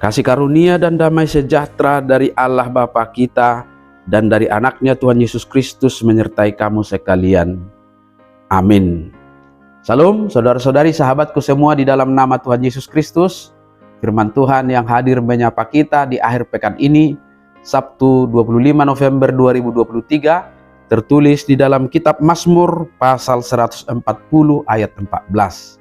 Kasih karunia dan damai sejahtera dari Allah Bapa kita dan dari anaknya Tuhan Yesus Kristus menyertai kamu sekalian. Amin. Salam saudara-saudari, sahabatku semua di dalam nama Tuhan Yesus Kristus. Firman Tuhan yang hadir menyapa kita di akhir pekan ini, Sabtu 25 November 2023, tertulis di dalam kitab Mazmur pasal 140 ayat 14.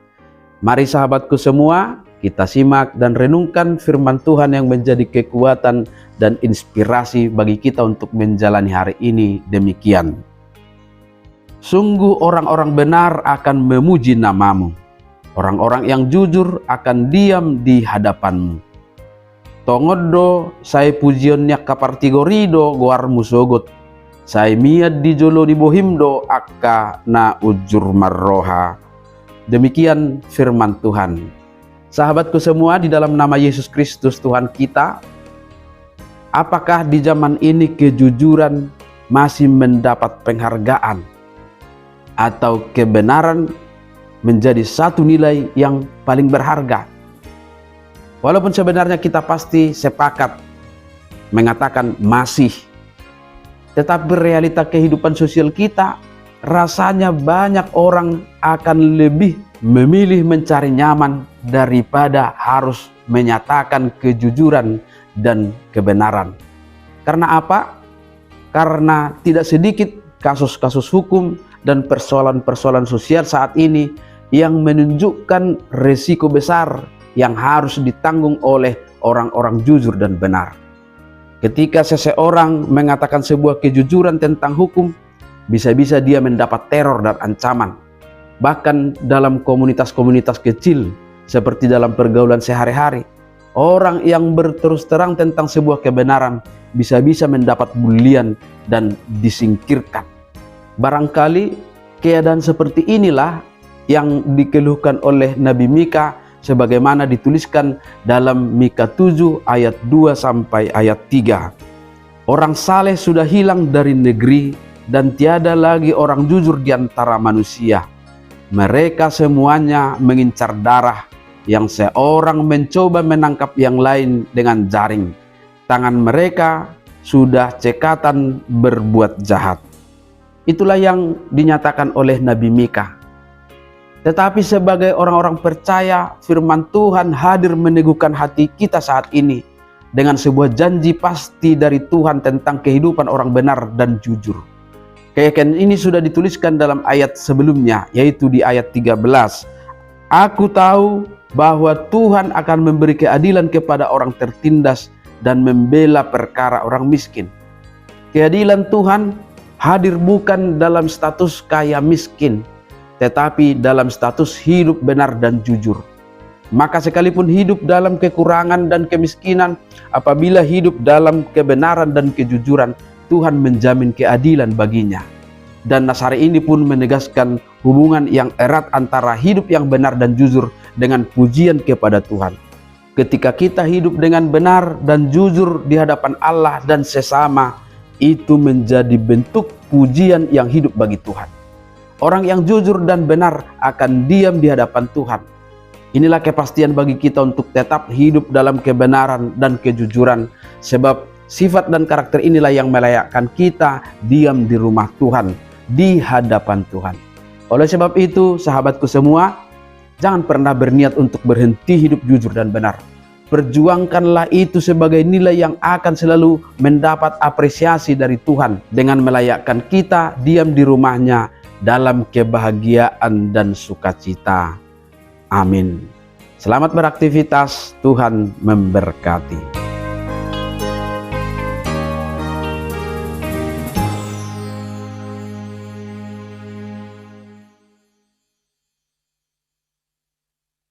Mari sahabatku semua, kita simak dan renungkan firman Tuhan yang menjadi kekuatan dan inspirasi bagi kita untuk menjalani hari ini demikian. Sungguh orang-orang benar akan memuji namamu. Orang-orang yang jujur akan diam di hadapanmu. Tongodo sai pujionnya kapartigorido goarmu sogot. Sai miad di jolo di bohimdo akka na ujur marroha. Demikian firman Tuhan. Sahabatku semua, di dalam nama Yesus Kristus Tuhan kita, apakah di zaman ini kejujuran masih mendapat penghargaan atau kebenaran menjadi satu nilai yang paling berharga? Walaupun sebenarnya kita pasti sepakat mengatakan masih, tetapi realita kehidupan sosial kita rasanya banyak orang akan lebih memilih mencari nyaman daripada harus menyatakan kejujuran dan kebenaran. Karena apa? Karena tidak sedikit kasus-kasus hukum dan persoalan-persoalan sosial saat ini yang menunjukkan resiko besar yang harus ditanggung oleh orang-orang jujur dan benar. Ketika seseorang mengatakan sebuah kejujuran tentang hukum, bisa-bisa dia mendapat teror dan ancaman. Bahkan dalam komunitas-komunitas kecil, seperti dalam pergaulan sehari-hari, orang yang berterus terang tentang sebuah kebenaran bisa-bisa mendapat bulian dan disingkirkan. Barangkali keadaan seperti inilah yang dikeluhkan oleh Nabi Mika, sebagaimana dituliskan dalam Mika 7 ayat 2 sampai ayat 3. Orang saleh sudah hilang dari negeri, dan tiada lagi orang jujur di antara manusia. Mereka semuanya mengincar darah, yang seorang mencoba menangkap yang lain dengan jaring. Tangan mereka sudah cekatan berbuat jahat. Itulah yang dinyatakan oleh Nabi Mika. Tetapi sebagai orang-orang percaya, firman Tuhan hadir meneguhkan hati kita saat ini dengan sebuah janji pasti dari Tuhan tentang kehidupan orang benar dan jujur. Keyakinan ini sudah dituliskan dalam ayat sebelumnya, yaitu di ayat 13. Aku tahu bahwa Tuhan akan memberi keadilan kepada orang tertindas dan membela perkara orang miskin. Keadilan Tuhan hadir bukan dalam status kaya miskin, tetapi dalam status hidup benar dan jujur. Maka sekalipun hidup dalam kekurangan dan kemiskinan, apabila hidup dalam kebenaran dan kejujuran, Tuhan menjamin keadilan baginya. Dan nas hari ini pun menegaskan hubungan yang erat antara hidup yang benar dan jujur dengan pujian kepada Tuhan. Ketika kita hidup dengan benar dan jujur di hadapan Allah dan sesama, itu menjadi bentuk pujian yang hidup bagi Tuhan. Orang yang jujur dan benar akan diam di hadapan Tuhan. Inilah kepastian bagi kita untuk tetap hidup dalam kebenaran dan kejujuran, sebab sifat dan karakter inilah yang melayakkan kita diam di rumah Tuhan, di hadapan Tuhan. Oleh sebab itu, sahabatku semua, jangan pernah berniat untuk berhenti hidup jujur dan benar. Perjuangkanlah itu sebagai nilai yang akan selalu mendapat apresiasi dari Tuhan dengan melayakkan kita diam di rumahnya dalam kebahagiaan dan sukacita. Amin. Selamat beraktivitas, Tuhan memberkati.